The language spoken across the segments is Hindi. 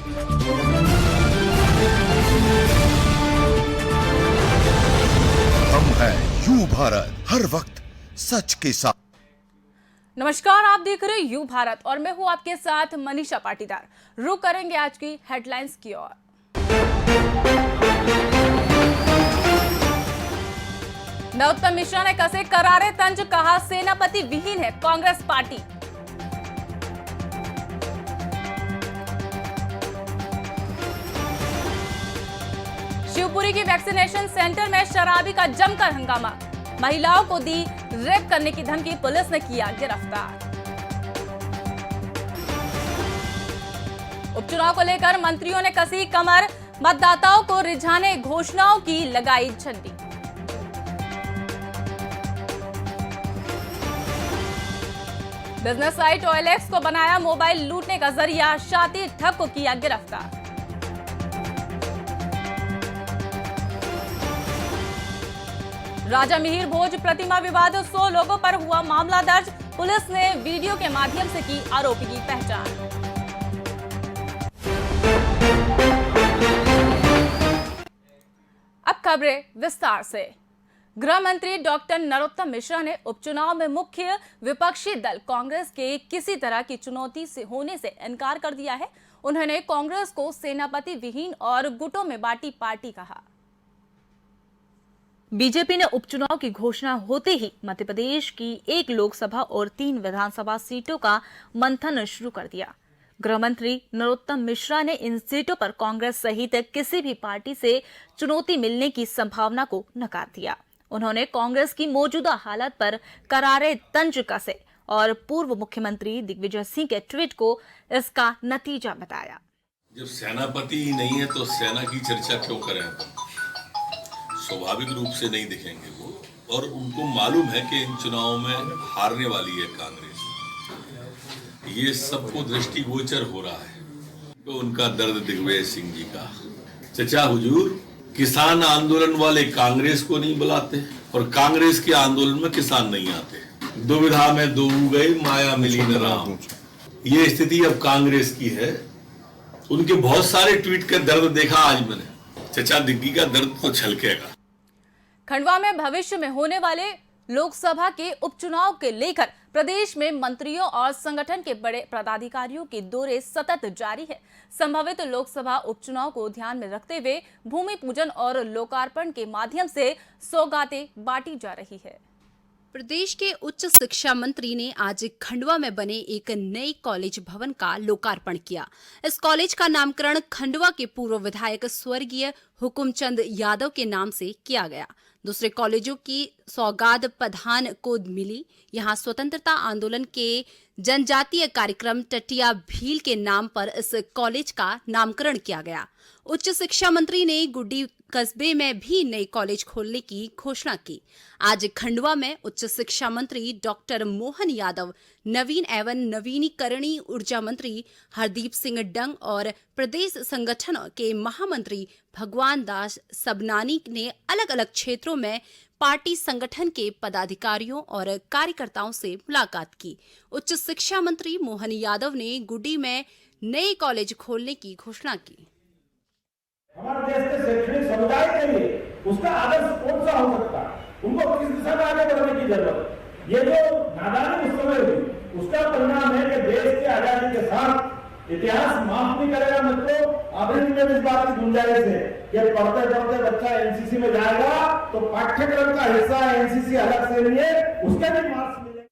हम हैं यू भारत, हर वक्त सच के साथ। नमस्कार, आप देख रहे हैं यू भारत और मैं हूं आपके साथ मनीषा पाटीदार। रुक करेंगे आज की हेडलाइंस की ओर। नरोत्तम मिश्रा ने कसे करारे तंज, कहा सेनापति विहीन है कांग्रेस पार्टी। शिवपुरी की वैक्सीनेशन सेंटर में शराबी का जमकर हंगामा, महिलाओं को दी रेप करने की धमकी, पुलिस ने किया गिरफ्तार। उपचुनाव को लेकर मंत्रियों ने कसी कमर, मतदाताओं को रिझाने घोषणाओं की लगाई झंडी। बिजनेस साइट OLX को बनाया मोबाइल लूटने का जरिया, शातिर ठग को किया गिरफ्तार। राजा मिहिर भोज प्रतिमा विवाद, 100 लोगों पर हुआ मामला दर्ज, पुलिस ने वीडियो के माध्यम से की आरोपी की पहचान। अब खबरें विस्तार से। गृह मंत्री डॉक्टर नरोत्तम मिश्रा ने उपचुनाव में मुख्य विपक्षी दल कांग्रेस के किसी तरह की चुनौती से होने से इनकार कर दिया है। उन्होंने कांग्रेस को सेनापति विहीन और गुटों में बांटी पार्टी कहा। बीजेपी ने उपचुनाव की घोषणा होते ही मध्य प्रदेश की 1 लोकसभा और 3 विधानसभा सीटों का मंथन शुरू कर दिया। गृह मंत्री नरोत्तम मिश्रा ने इन सीटों पर कांग्रेस सहित किसी भी पार्टी से चुनौती मिलने की संभावना को नकार दिया। उन्होंने कांग्रेस की मौजूदा हालत पर करारे तंज कसे और पूर्व मुख्यमंत्री दिग्विजय सिंह के ट्वीट को इसका नतीजा बताया। जब सेनापति ही नहीं है तो सेना की चर्चा क्यों करें? स्वाभाविक रूप से नहीं दिखेंगे वो, और उनको मालूम है कि इन चुनावों में हारने वाली है कांग्रेस। ये सबको दृष्टिगोचर हो रहा है। तो उनका दर्द दिग्विजय सिंह जी का। चचा हुजूर, किसान आंदोलन वाले कांग्रेस को नहीं बुलाते और कांग्रेस के आंदोलन में किसान नहीं आते। दुविधा में दो गए, माया मिली न राम। ये स्थिति अब कांग्रेस की है। उनके बहुत सारे ट्वीट का दर्द देखा आज मैंने। चचा दिग्गी का दर्द तो छलकेगा। खंडवा में भविष्य में होने वाले लोकसभा के उपचुनाव के लेकर प्रदेश में मंत्रियों और संगठन के बड़े पदाधिकारियों के दौरे सतत जारी है। संभावित लोकसभा उपचुनाव को ध्यान में रखते हुए भूमि पूजन और लोकार्पण के माध्यम से सौगातें बांटी जा रही है। प्रदेश के उच्च शिक्षा मंत्री ने आज खंडवा में बने एक नए कॉलेज भवन का लोकार्पण किया। इस कॉलेज का नामकरण खंडवा के पूर्व विधायक स्वर्गीय हुकुमचंद यादव के नाम से किया गया। दूसरे कॉलेजों की सौगात प्रधान को मिली। यहां स्वतंत्रता आंदोलन के जनजातीय कार्यक्रम टटिया भील के नाम पर इस कॉलेज का नामकरण किया गया। उच्च शिक्षा मंत्री ने गुड्डी कस्बे में भी नए कॉलेज खोलने की घोषणा की। आज खंडवा में उच्च शिक्षा मंत्री डॉक्टर मोहन यादव, नवीन एवं नवीनीकरणीय ऊर्जा मंत्री हरदीप सिंह डंग और प्रदेश संगठन के महामंत्री भगवान दास सबनानी ने अलग अलग क्षेत्रों में पार्टी संगठन के पदाधिकारियों और कार्यकर्ताओं से मुलाकात की। उच्च शिक्षा मंत्री मोहन यादव ने गुड्डी में नए कॉलेज खोलने की घोषणा की। हमारे देश के शैक्षणिक समुदाय के लिए उसका आदर्श कौन सा हो सकता है, उनको किस दिशा में आगे बढ़ने की जरूरत है। ये जो नादानी उस समय हुई, उसका परिणाम है कि देश की आजादी के साथ इतिहास माफ नहीं करेगा। मित्रों, अभी में इस बात की गुंजाइश है कि पढ़ते पढ़ते बच्चा एनसीसी में जाएगा तो पाठ्यक्रम का हिस्सा एनसीसी अलग से नहीं है, उसके भी मार्क्स मिलेंगे।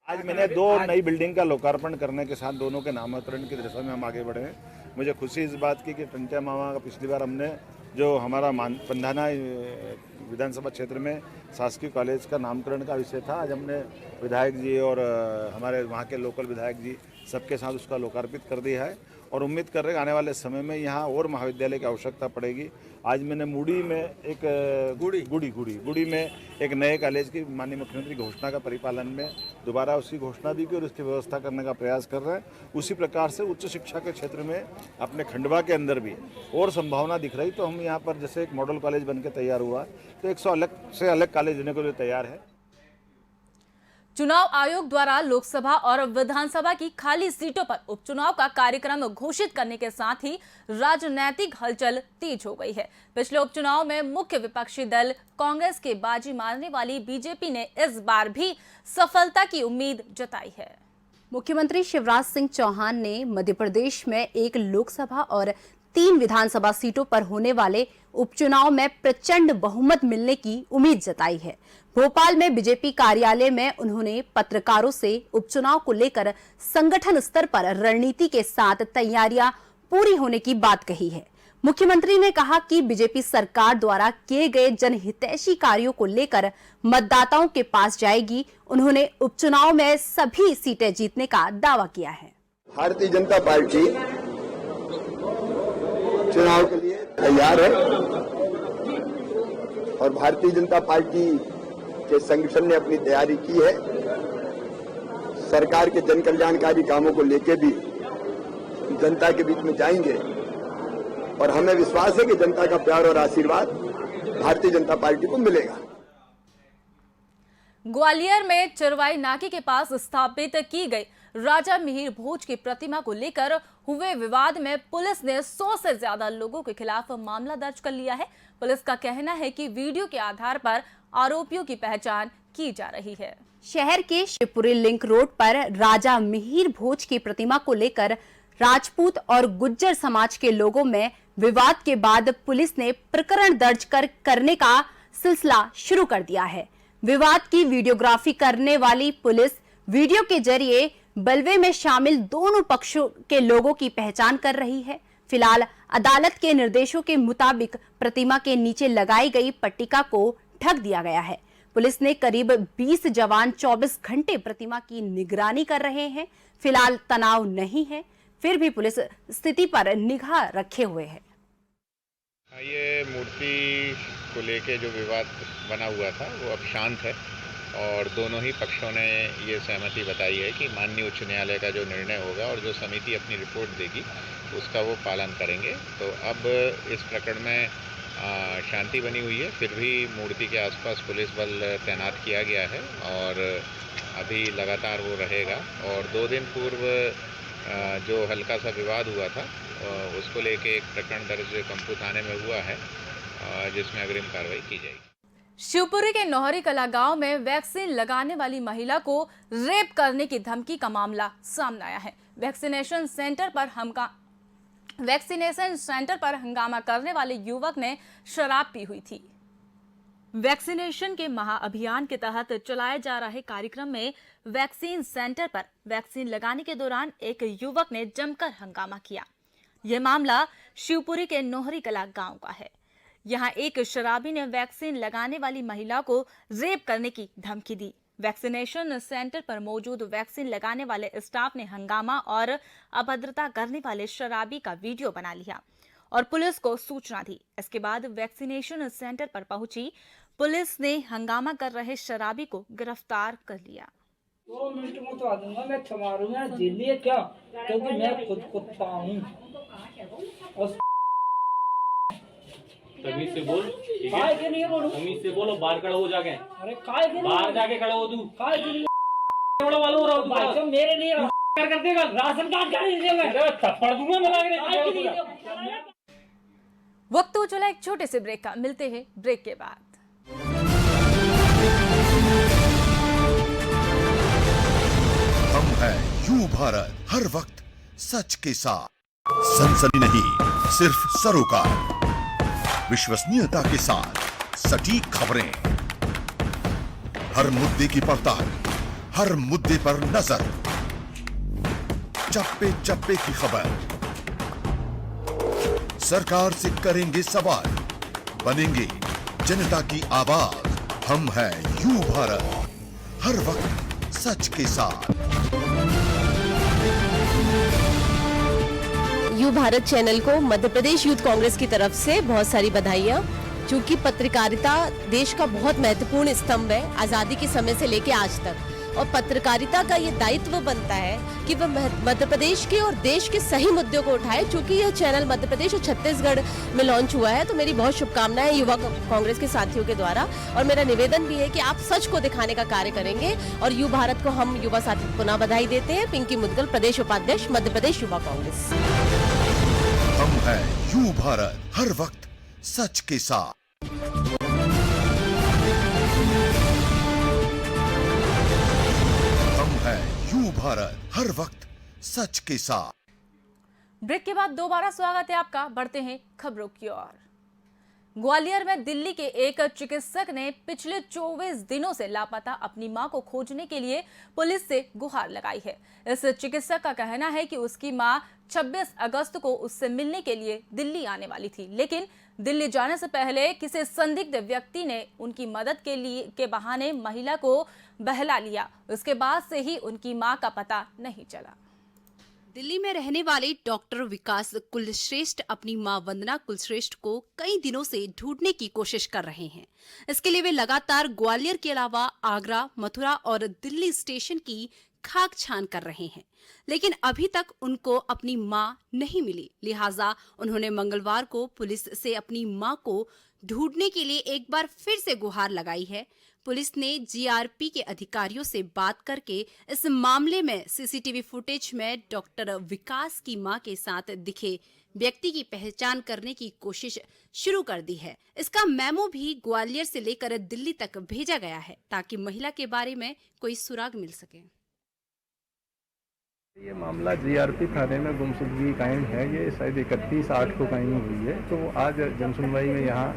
आज मैंने 2 नई बिल्डिंग का लोकार्पण करने के साथ दोनों के नामकरण की दिशा में हम आगे बढ़े हैं। मुझे खुशी इस बात की कि टंटिया मामा का पिछली बार हमने जो हमारा पंधाना विधानसभा क्षेत्र में शासकीय कॉलेज का नामकरण का विषय था, आज हमने विधायक जी और हमारे वहाँ के लोकल विधायक जी सबके साथ उसका लोकार्पित कर दिया है और उम्मीद कर रहे हैं आने वाले समय में यहाँ और महाविद्यालय की आवश्यकता पड़ेगी। आज मैंने मुड़ी में एक गुड़ी में एक नए कॉलेज की माननीय मुख्यमंत्री की घोषणा का परिपालन में दोबारा उसकी घोषणा दी गई और उसकी व्यवस्था करने का प्रयास कर रहे हैं। उसी प्रकार से उच्च शिक्षा के क्षेत्र में अपने खंडवा के अंदर भी और संभावना दिख रही, तो हम यहाँ पर जैसे एक मॉडल कॉलेज बन के तैयार हुआ तो 100 अलग से अलग कॉलेज देने के लिए तैयार है। चुनाव आयोग द्वारा लोकसभा और विधानसभा की खाली सीटों पर उपचुनाव का कार्यक्रम घोषित करने के साथ ही राजनीतिक हलचल तेज हो गई है। पिछले उपचुनाव में मुख्य विपक्षी दल कांग्रेस के बाजी मारने वाली बीजेपी ने इस बार भी सफलता की उम्मीद जताई है। मुख्यमंत्री शिवराज सिंह चौहान ने मध्य प्रदेश में 1 लोकसभा और 3 विधानसभा सीटों पर होने वाले उपचुनाव में प्रचंड बहुमत मिलने की उम्मीद जताई है। भोपाल में बीजेपी कार्यालय में उन्होंने पत्रकारों से उपचुनाव को लेकर संगठन स्तर पर रणनीति के साथ तैयारियां पूरी होने की बात कही है। मुख्यमंत्री ने कहा कि बीजेपी सरकार द्वारा किए गए जनहितैषी कार्यों को लेकर मतदाताओं के पास जाएगी। उन्होंने उपचुनाव में सभी सीटें जीतने का दावा किया है। भारतीय जनता पार्टी चुनाव के लिए तैयार है और भारतीय जनता पार्टी के संगठन ने अपनी तैयारी की है। सरकार के जन कल्याणकारी कामों को लेकर भी जनता के बीच में जाएंगे और हमें विश्वास है कि जनता का प्यार और आशीर्वाद भारतीय जनता पार्टी को मिलेगा। ग्वालियर में चरवाई नाके के पास स्थापित की गई राजा मिहिर भोज की प्रतिमा को लेकर हुए विवाद में पुलिस ने 100 से ज्यादा लोगों के खिलाफ मामला दर्ज कर लिया है। पुलिस का कहना है कि वीडियो के आधार पर आरोपियों की पहचान की जा रही है। शहर के शिवपुरी लिंक रोड पर राजा मिहिर भोज की प्रतिमा को लेकर राजपूत और गुज्जर समाज के लोगों में विवाद के बाद पुलिस ने प्रकरण दर्ज करने का सिलसिला शुरू कर दिया है। विवाद की वीडियोग्राफी करने वाली पुलिस वीडियो के जरिए बलवे में शामिल दोनों पक्षों के लोगों की पहचान कर रही है। फिलहाल अदालत के निर्देशों के मुताबिक प्रतिमा के नीचे लगाई गई पट्टिका को ढक दिया गया है। पुलिस ने करीब 20 जवान 24 घंटे प्रतिमा की निगरानी कर रहे हैं। फिलहाल तनाव नहीं है, फिर भी पुलिस स्थिति पर निगाह रखे हुए है। ये मूर्ति को लेके जो विवाद बना हुआ था वो अब शांत है और दोनों ही पक्षों ने ये सहमति बताई है कि माननीय उच्च न्यायालय का जो निर्णय होगा और जो समिति अपनी रिपोर्ट देगी उसका वो पालन करेंगे। तो अब इस प्रकरण में शांति बनी हुई है, फिर भी मूर्ति के आसपास पुलिस बल तैनात किया गया है और अभी लगातार वो रहेगा। और 2 दिन पूर्व जो हल्का सा विवाद हुआ था उसको लेके एक प्रकरण दर्ज कंपू थाने में हुआ है जिसमें अग्रिम कार्रवाई की जाएगी। शिवपुरी के नौहरी कला गांव में वैक्सीन लगाने वाली महिला को रेप करने की धमकी का मामला सामने आया है। वैक्सीनेशन सेंटर पर हंगामा करने वाले युवक ने शराब पी हुई थी। वैक्सीनेशन के महाअभियान के तहत चलाए जा रहे कार्यक्रम में वैक्सीन सेंटर पर वैक्सीन लगाने के दौरान एक युवक ने जमकर हंगामा किया। यह मामला शिवपुरी के नौहरी कला गांव का है। यहां एक शराबी ने वैक्सीन लगाने वाली महिला को रेप करने की धमकी दी। वैक्सीनेशन सेंटर पर मौजूद वैक्सीन लगाने वाले स्टाफ ने हंगामा और अभद्रता करने वाले शराबी का वीडियो बना लिया और पुलिस को सूचना दी। इसके बाद वैक्सीनेशन सेंटर पर पहुंची पुलिस ने हंगामा कर रहे शराबी को गिरफ्तार कर लिया। 2 मिनट में तो आ दूंगा, मैं क्षमा दूंगा, जेलिए क्या, क्योंकि मैं खुद कुत्ता हूँ। तमीज से बोल, ठीक है? के नहीं बोलूं? तमीज से बोलो, बाहर खड़े हो जाके। अरे काय के बाहर जाके खड़े हो तू। काय के लिए? बड़ा वाला हो रहा हूँ भाई, तो मेरे लिए कर देगा। राशन कार्ड का नहीं देगा, थप्पड़ दूंगा मैं लग। वक्त हो चला एक छोटे से ब्रेक का, मिलते हैं ब्रेक के बाद। हम हैं यू भारत, हर वक्त सच के साथ। सनसनी नहीं, सिर्फ सरोकार, विश्वसनीयता के साथ सटीक खबरें, हर मुद्दे की पड़ताल, हर मुद्दे पर नजर, चप्पे चप्पे की खबर, सरकार से करेंगे सवाल, बनेंगे जनता की आवाज। हम हैं यू भारत, हर वक्त सच के साथ। यू भारत चैनल को मध्य प्रदेश यूथ कांग्रेस की तरफ से बहुत सारी बधाइयाँ, क्योंकि पत्रकारिता देश का बहुत महत्वपूर्ण स्तंभ है आज़ादी के समय से लेकर आज तक। और पत्रकारिता का ये दायित्व बनता है कि वह मध्य प्रदेश के और देश के सही मुद्दों को उठाए। चूंकि यह चैनल मध्य प्रदेश और छत्तीसगढ़ में लॉन्च हुआ है, तो मेरी बहुत शुभकामनाएं युवा कांग्रेस के साथियों के द्वारा, और मेरा निवेदन भी है कि आप सच को दिखाने का कार्य करेंगे। और युवा भारत को हम युवा साथी पुनः बधाई देते हैं। पिंकी मुदगल, प्रदेश उपाध्यक्ष, मध्य प्रदेश युवा कांग्रेस। हम हैं युवा भारत, हर वक्त सच के साथ। हम हैं युवा भारत, हर वक्त सच के साथ। ब्रेक के बाद दोबारा स्वागत है आपका। बढ़ते हैं खबरों की ओर। ग्वालियर में दिल्ली के एक चिकित्सक ने पिछले 24 दिनों से लापता अपनी मां को खोजने के लिए पुलिस से गुहार लगाई है। इस चिकित्सक का कहना है कि उसकी मां 26 अगस्त को उससे मिलने के लिए दिल्ली आने वाली थी, लेकिन दिल्ली जाने से पहले किसी संदिग्ध व्यक्ति ने उनकी मदद के बहाने महिला को बहला लिया। उसके बाद से ही उनकी मां का पता नहीं चला। दिल्ली में रहने वाले डॉक्टर विकास कुलश्रेष्ठ अपनी मां वंदना कुलश्रेष्ठ को कई दिनों से ढूंढने की कोशिश कर रहे हैं। इसके लिए वे लगातार ग्वालियर के अलावा आगरा, मथुरा और दिल्ली स्टेशन की खाक छान कर रहे हैं, लेकिन अभी तक उनको अपनी मां नहीं मिली। लिहाजा उन्होंने मंगलवार को पुलिस से अपनी मां को ढूंढने के लिए एक बार फिर से गुहार लगाई है। पुलिस ने जीआरपी के अधिकारियों से बात करके इस मामले में सीसीटीवी फुटेज में डॉक्टर विकास की मां के साथ दिखे व्यक्ति की पहचान करने की कोशिश शुरू कर दी है। इसका मेमो भी ग्वालियर से लेकर दिल्ली तक भेजा गया है ताकि महिला के बारे में कोई सुराग मिल सके। ये मामला जीआरपी थाने में गुमशुदगी कायम है। ये शायद 31/8 को कायम हुई है। तो आज जनसुनवाई में यहाँ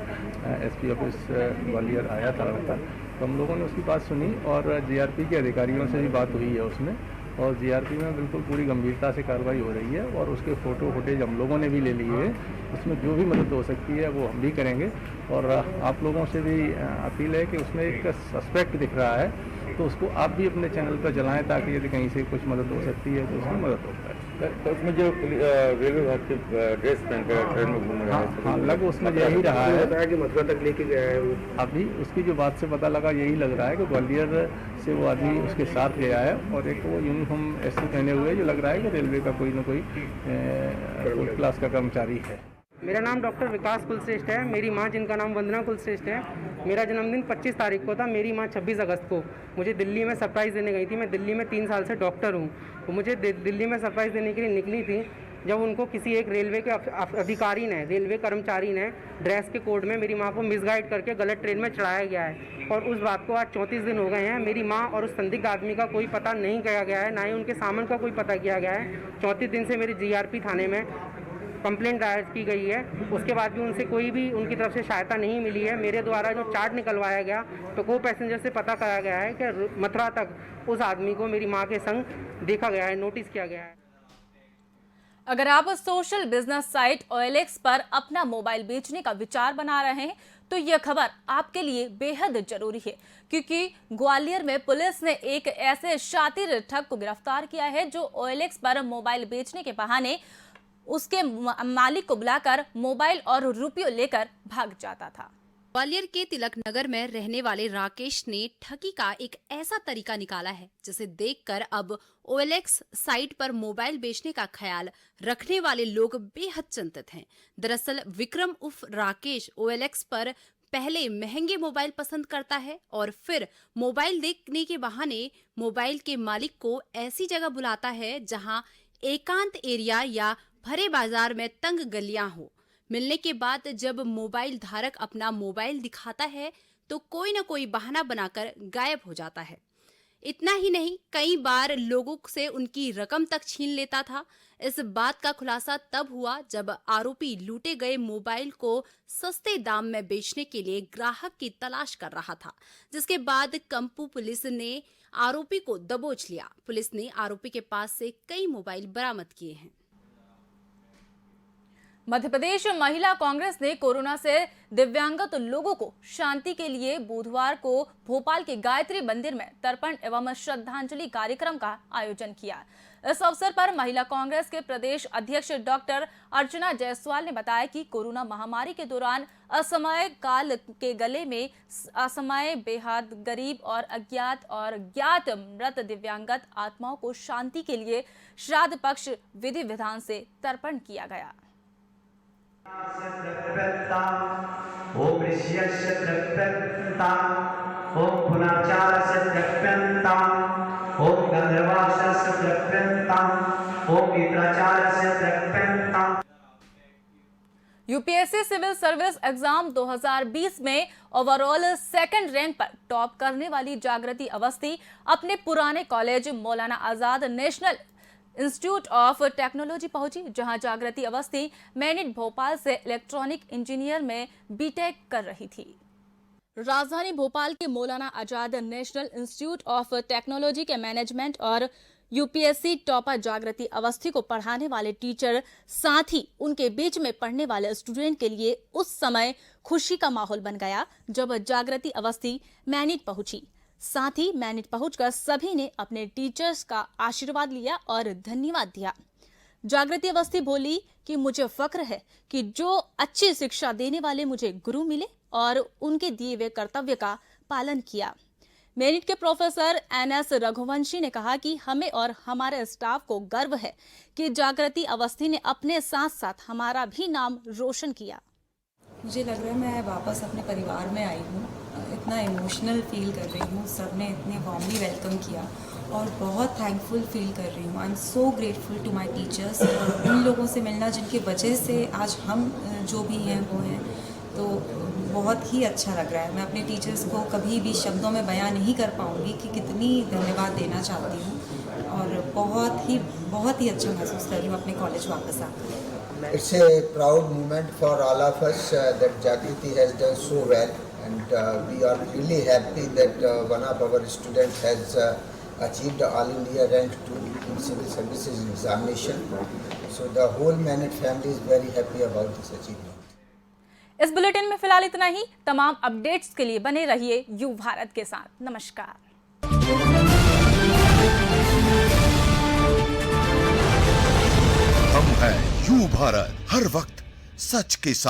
एसपी ऑफिस ग्वालियर आया था लड़का, तो हम लोगों ने उसकी बात सुनी और जीआरपी के अधिकारियों से भी बात हुई है उसमें, और जीआरपी में बिल्कुल पूरी गंभीरता से कार्रवाई हो रही है और उसके फोटो फुटेज हम लोगों ने भी ले लिए है। उसमें जो भी मदद हो सकती है वो हम भी करेंगे। और आप लोगों से भी अपील है कि उसमें एक सस्पेक्ट दिख रहा है, तो उसको आप भी अपने चैनल पर जलाएं ताकि यदि कहीं से कुछ मदद हो सकती है तो उसकी मदद हो पाए। तो उसमें जो रेलवे विभाग के ड्रेस पहन कर ट्रेन में घूम रहा है, हाँ लग उसमें यही रहा है। बताया कि मथुरा तक लेके गया है वो। अभी उसकी जो बात से पता लगा यही लग रहा है कि ग्वालियर से वो आदमी उसके साथ गया है, और एक वो यूनिफॉर्म ऐसे पहने हुए जो लग रहा है कि रेलवे का कोई ना कोई फुल क्लास का कर्मचारी है। मेरा नाम डॉक्टर विकास कुलश्रेष्ठ है। मेरी मां जिनका नाम वंदना कुलश्रेष्ठ है, मेरा जन्मदिन 25 तारीख को था। मेरी मां 26 अगस्त को मुझे दिल्ली में सरप्राइज़ देने गई थी। मैं दिल्ली में 3 साल से डॉक्टर हूं, तो मुझे दिल्ली में सरप्राइज़ देने के लिए निकली थी। जब उनको किसी एक रेलवे के अधिकारी ने, रेलवे कर्मचारी ने ड्रेस के कोड में मेरी मां को मिसगाइड करके गलत ट्रेन में चढ़ाया गया है, और उस बात को आज 34 दिन हो गए हैं। मेरी मां और उस संदिग्ध आदमी का कोई पता नहीं किया गया है, ना ही उनके सामान का कोई पता किया गया है। 34 दिन से मेरी जीआरपी थाने में कंप्लेंट दायर की गई है, उसके बाद भी उनसे कोई भी उनकी तरफ से सहायता नहीं मिली है। मेरे द्वारा जो चार्ट निकलवाया गया तो को पैसेंजर से पता कराया गया है कि मथुरा तक उस आदमी को मेरी मां के संग देखा गया है, नोटिस किया गया है। अगर आप सोशल बिजनेस साइट OLX पर अपना मोबाइल बेचने का विचार बना रहे हैं तो यह खबर आपके लिए बेहद जरूरी है, क्योंकि ग्वालियर में पुलिस ने एक ऐसे शातिर ठग को गिरफ्तार किया है जो OLX पर मोबाइल बेचने के बहाने उसके मालिक को बुलाकर मोबाइल और रुपये लेकर भाग जाता था। ग्वालियर के तिलक नगर में रहने वाले राकेश ने ठगी का एक ऐसा तरीका निकाला है जिसे देखकर अब OLX साइट पर मोबाइल बेचने का ख्याल रखने वाले लोग बेहद चिंतित हैं। दरअसल विक्रम उर्फ राकेश OLX पर पहले महंगे मोबाइल पसंद करता है और फिर मोबाइल देखने के बहाने मोबाइल के मालिक को ऐसी जगह बुलाता है जहां एकांत एरिया या भरे बाजार में तंग गलियां हो। मिलने के बाद जब मोबाइल धारक अपना मोबाइल दिखाता है तो कोई न कोई बहाना बनाकर गायब हो जाता है। इतना ही नहीं, कई बार लोगों से उनकी रकम तक छीन लेता था। इस बात का खुलासा तब हुआ जब आरोपी लूटे गए मोबाइल को सस्ते दाम में बेचने के लिए ग्राहक की तलाश कर रहा था, जिसके बाद कंपू पुलिस ने आरोपी को दबोच लिया। पुलिस ने आरोपी के पास से कई मोबाइल बरामद किए हैं। मध्य प्रदेश महिला कांग्रेस ने कोरोना से दिव्यांगत लोगों को शांति के लिए बुधवार को भोपाल के गायत्री मंदिर में तर्पण एवं श्रद्धांजलि कार्यक्रम का आयोजन किया। इस अवसर पर महिला कांग्रेस के प्रदेश अध्यक्ष डॉक्टर अर्चना जायसवाल ने बताया कि कोरोना महामारी के दौरान असमय काल के गले में असमय बेहद गरीब और अज्ञात और ज्ञात मृत दिव्यांगत आत्माओं को शांति के लिए श्राद्ध पक्ष विधि विधान से तर्पण किया गया। यूपीएससी सिविल सर्विस एग्जाम 2020 में ओवरऑल सेकंड रैंक पर टॉप करने वाली जागृति अवस्थी अपने पुराने college Maulana Azad national institute of technology पहुंची, जहां जागृति अवस्थी मैनिट भोपाल से इलेक्ट्रॉनिक इंजीनियर में बीटेक कर रही थी। राजधानी भोपाल के Maulana Azad national institute of technology के मैनेजमेंट और यूपीएससी टॉपर जागृति अवस्थी को पढ़ाने वाले टीचर साथ ही उनके बीच में पढ़ने वाले स्टूडेंट के लिए उस समय खुशी का माहौल बन गया जब जागृति अवस्थी मैनिट पहुंची। साथ ही मैनिट पहुंचकर सभी ने अपने टीचर्स का आशीर्वाद लिया और धन्यवाद दिया। जागृति अवस्थी बोली कि मुझे फक्र है कि जो अच्छी शिक्षा देने वाले मुझे गुरु मिले और उनके दिए हुए कर्तव्य का पालन किया। मेरिट के प्रोफेसर एनएस रघुवंशी ने कहा कि हमें और हमारे स्टाफ को गर्व है कि जागृति अवस्थी ने अपने साथ साथ हमारा भी नाम रोशन किया। मुझे लग रहा है मैं वापस अपने परिवार में आई हूँ, इतना इमोशनल फील कर रही हूँ, सबने इतने वार्मली वेलकम किया और बहुत थैंकफुल फील कर रही हूँ। I am so grateful to my teachers. उन लोगों से मिलना जिनकी वजह से आज हम जो भी हैं वो हैं, तो बहुत ही अच्छा लग रहा है। मैं अपने टीचर्स को कभी भी शब्दों में बयां नहीं कर पाऊँगी कि कितनी धन्यवाद देना चाहती हूँ और बहुत ही अच्छा महसूस कर रही हूँ अपने कॉलेज वापस आकर। It's a proud moment for all of us that Jagriti has done so well, and we are really happy that one of our students has achieved All India Rank 2 in Civil Services Examination. So the whole Manit family is very happy about this achievement. इस बुलेटिन में फिलहाल इतना ही। तमाम अपडेट्स के लिए बने रहिए यू भारत के साथ। नमस्कार। हम हैं यू भारत, हर वक्त सच के साथ।